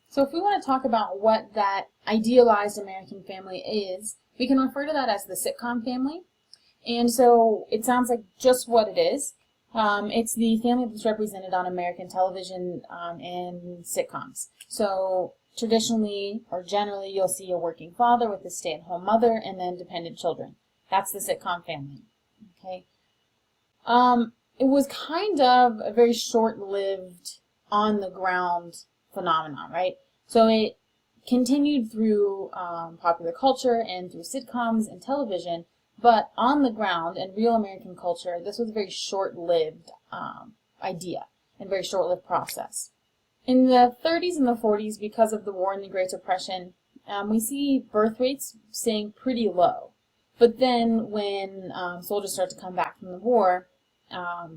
So if we want to talk about what that idealized American family is, we can refer to that as the sitcom family. And so it sounds like just what it is. It's the family that's represented on American television in sitcoms. So traditionally or generally, you'll see a working father with a stay-at-home mother and then dependent children. That's the sitcom family. Okay. It was kind of a very short-lived, on-the-ground phenomenon, right? So it continued through popular culture and through sitcoms and television, but on the ground in real American culture, this was a very short-lived idea and very short-lived process. In the 30s and the 40s, because of the war and the Great Depression, we see birth rates staying pretty low. But then when soldiers start to come back from the war,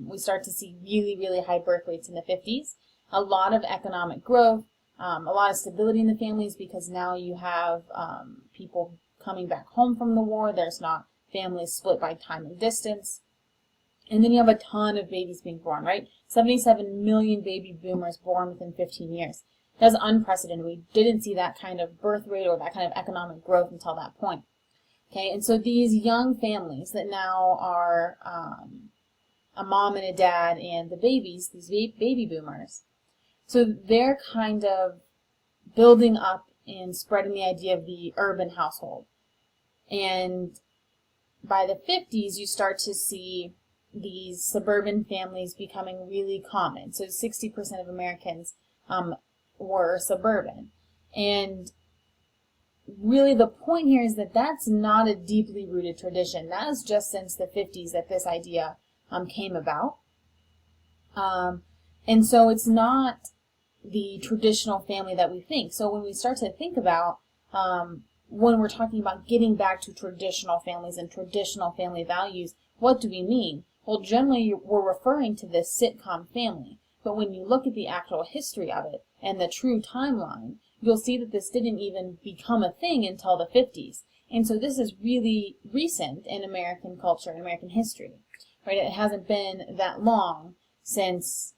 we start to see really, really high birth rates in the 50s. A lot of economic growth, a lot of stability in the families because now you have people coming back home from the war. There's not families split by time and distance. And then you have a ton of babies being born, right? 77 million baby boomers born within 15 years. That's unprecedented. We didn't see that kind of birth rate or that kind of economic growth until that point. Okay, and so these young families that now are a mom and a dad and the babies, these baby boomers, so they're kind of building up and spreading the idea of the urban household. And by the 50s, you start to see these suburban families becoming really common. So 60% of Americans were suburban. And really the point here is that that's not a deeply rooted tradition. That is just since the 50s that this idea came about. And so it's not the traditional family that we think. So when we start to think about when we're talking about getting back to traditional families and traditional family values, what do we mean? Well, generally we're referring to this sitcom family. But when you look at the actual history of it and the true timeline, you'll see that this didn't even become a thing until the 50s. And so this is really recent in American culture and American history. Right? It hasn't been that long since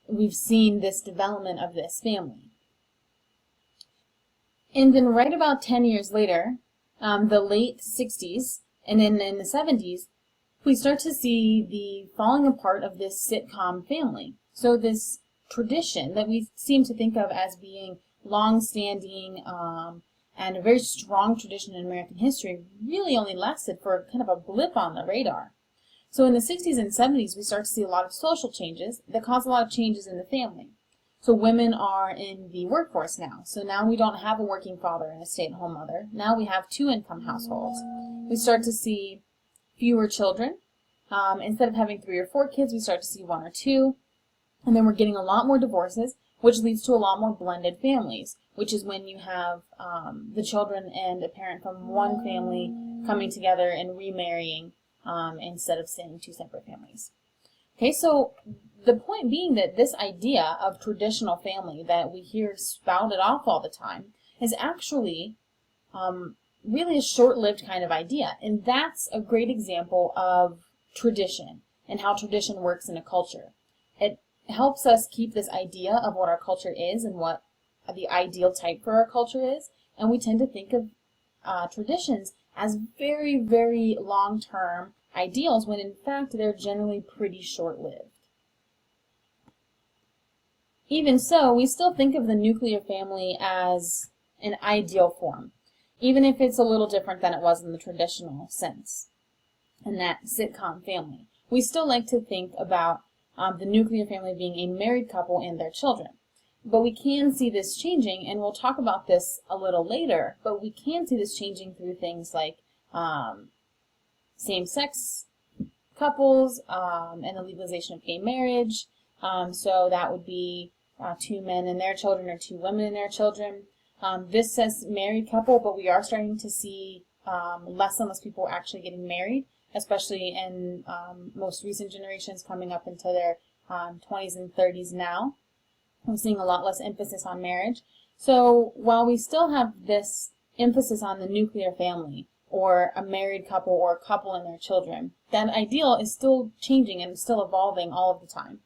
we've seen this development of this family. And then right about 10 years later, the late 60s, and then in the 70s, we start to see the falling apart of this sitcom family. So this tradition that we seem to think of as being long-standing and a very strong tradition in American history really only lasted for kind of a blip on the radar. So in the 60s and 70s, we start to see a lot of social changes that cause a lot of changes in the family. So women are in the workforce now. So now we don't have a working father and a stay-at-home mother. Now we have two-income households. We start to see fewer children. Instead of having 3 or 4 kids, we start to see 1 or 2. And then we're getting a lot more divorces, which leads to a lot more blended families, which is when you have the children and a parent from one family coming together and remarrying instead of staying 2 separate families. Okay, so the point being that this idea of traditional family that we hear spouted off all the time is actually really a short-lived kind of idea. And that's a great example of tradition and how tradition works in a culture. It helps us keep this idea of what our culture is and what the ideal type for our culture is. And we tend to think of traditions as very, very long-term ideals when in fact they're generally pretty short-lived. Even so, we still think of the nuclear family as an ideal form, even if it's a little different than it was in the traditional sense, in that sitcom family. We still like to think about the nuclear family being a married couple and their children. But we can see this changing, and we'll talk about this a little later, but we can see this changing through things like same-sex couples and the legalization of gay marriage. So that would be 2 men and their children or 2 women and their children. This says married couple, but we are starting to see less and less people actually getting married, especially in most recent generations coming up into their 20s and 30s now. I'm seeing a lot less emphasis on marriage. So while we still have this emphasis on the nuclear family, or a married couple or a couple and their children, that ideal is still changing and still evolving all of the time.